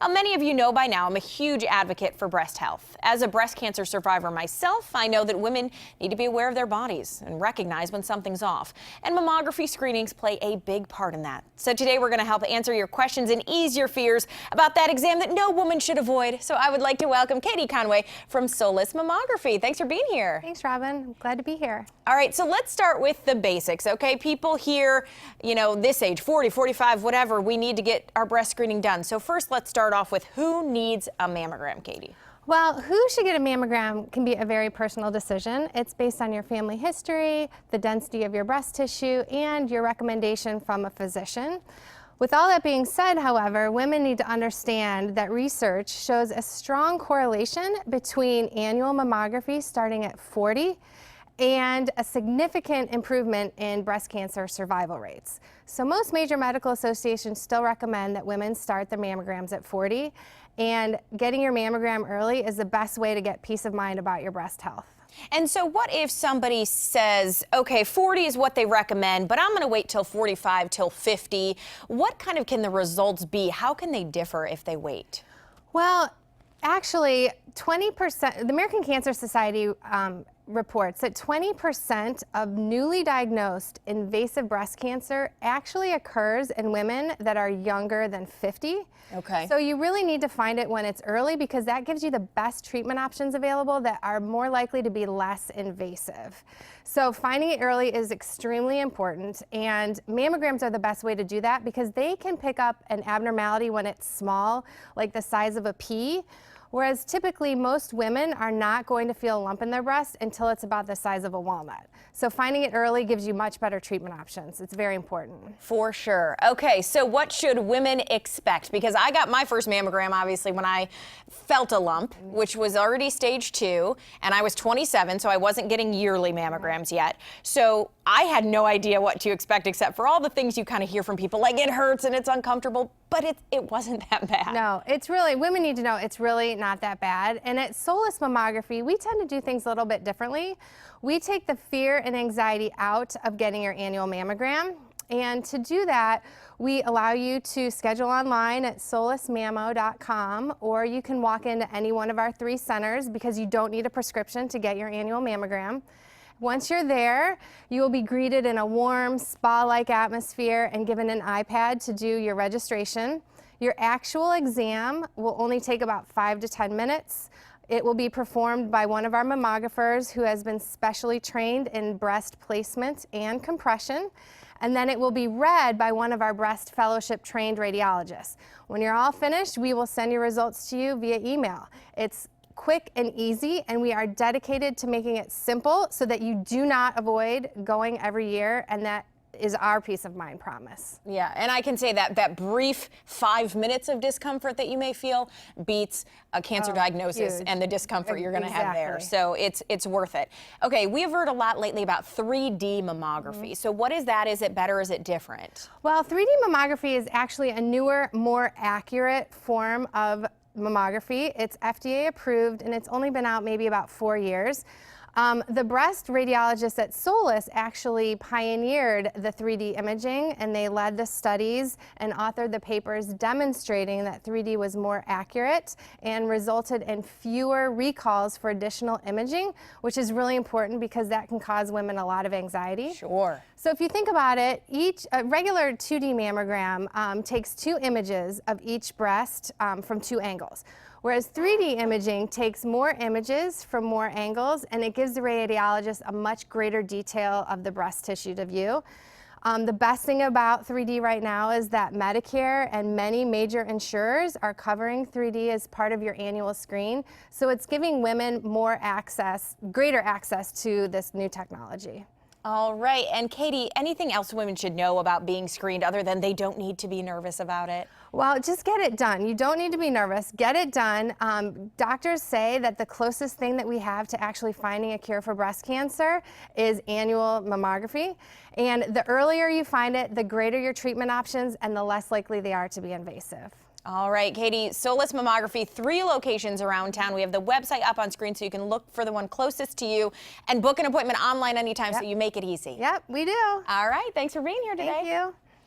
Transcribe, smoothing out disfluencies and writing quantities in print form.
Many of you know by now I'm a huge advocate for breast health. As a breast cancer survivor myself, I know that women need to be aware of their bodies and recognize when something's off. And mammography screenings play a big part in that. So today we're going to help answer your questions and ease your fears about that exam that no woman should avoid. So I would like to welcome Katie Conway from Solis Mammography. Thanks for being here. Thanks, Robin. I'm glad to be here. All right, so let's start with the basics, okay? People here, this age, 40, 45, whatever, we need to get our breast screening done. So first, let's start off with who needs a mammogram, Katie? Well, who should get a mammogram can be a very personal decision. It's based on your family history, the density of your breast tissue, and your recommendation from a physician. With all that being said, however, women need to understand that research shows a strong correlation between annual mammography starting at 40 and a significant improvement in breast cancer survival rates. So most major medical associations still recommend that women start their mammograms at 40, and getting your mammogram early is the best way to get peace of mind about your breast health. And so what if somebody says, okay, 40 is what they recommend, but I'm going to wait till 45, till 50. What can the results be? How can they differ if they wait? Well, actually, 20%, the American Cancer Society reports that 20% of newly diagnosed invasive breast cancer actually occurs in women that are younger than 50. Okay. So you really need to find it when it's early, because that gives you the best treatment options available that are more likely to be less invasive. So finding it early is extremely important, and mammograms are the best way to do that because they can pick up an abnormality when it's small, like the size of a pea. Whereas typically most women are not going to feel a lump in their breast until it's about the size of a walnut. So finding it early gives you much better treatment options. It's very important. For sure. Okay, so what should women expect? Because I got my first mammogram, obviously, when I felt a lump, which was already stage 2, and I was 27, so I wasn't getting yearly mammograms yet. So I had no idea what to expect except for all the things you kind of hear from people, like it hurts and it's uncomfortable, but it wasn't that bad. No, it's really, women need to know it's really not that bad. And at Solis Mammography, we tend to do things a little bit differently. We take the fear and anxiety out of getting your annual mammogram. And to do that, we allow you to schedule online at solismammo.com, or you can walk into any one of our 3 centers because you don't need a prescription to get your annual mammogram. Once you're there, you will be greeted in a warm, spa-like atmosphere and given an iPad to do your registration. Your actual exam will only take about 5 to 10 minutes. It will be performed by one of our mammographers who has been specially trained in breast placement and compression. And then it will be read by one of our breast fellowship trained radiologists. When you're all finished, we will send your results to you via email. It's quick and easy, and we are dedicated to making it simple so that you do not avoid going every year, and that is our peace of mind promise. Yeah, and I can say that brief 5 minutes of discomfort that you may feel beats a cancer diagnosis and the discomfort you're going to have there. So it's worth it. Okay, we have heard a lot lately about 3D mammography. So what is that? Is it better? Is it different? Well, 3D mammography is actually a newer, more accurate form of mammography. It's FDA approved, and it's only been out maybe about 4 years. The breast radiologists at Solis actually pioneered the 3D imaging, and they led the studies and authored the papers demonstrating that 3D was more accurate and resulted in fewer recalls for additional imaging, which is really important because that can cause women a lot of anxiety. Sure. So if you think about it, a regular 2D mammogram takes 2 images of each breast from 2 angles. Whereas 3D imaging takes more images from more angles, and it gives the radiologist a much greater detail of the breast tissue to view. The best thing about 3D right now is that Medicare and many major insurers are covering 3D as part of your annual screen. So it's giving women more access, greater access to this new technology. All right, and Katie, anything else women should know about being screened other than they don't need to be nervous about it? Well, just get it done. You don't need to be nervous. Get it done. Doctors say that the closest thing that we have to actually finding a cure for breast cancer is annual mammography. And the earlier you find it, the greater your treatment options and the less likely they are to be invasive. All right, Katie, Solis Mammography, 3 locations around town. We have the website up on screen so you can look for the one closest to you and book an appointment online anytime so you make it easy. Yep, we do. All right, thanks for being here today. Thank you.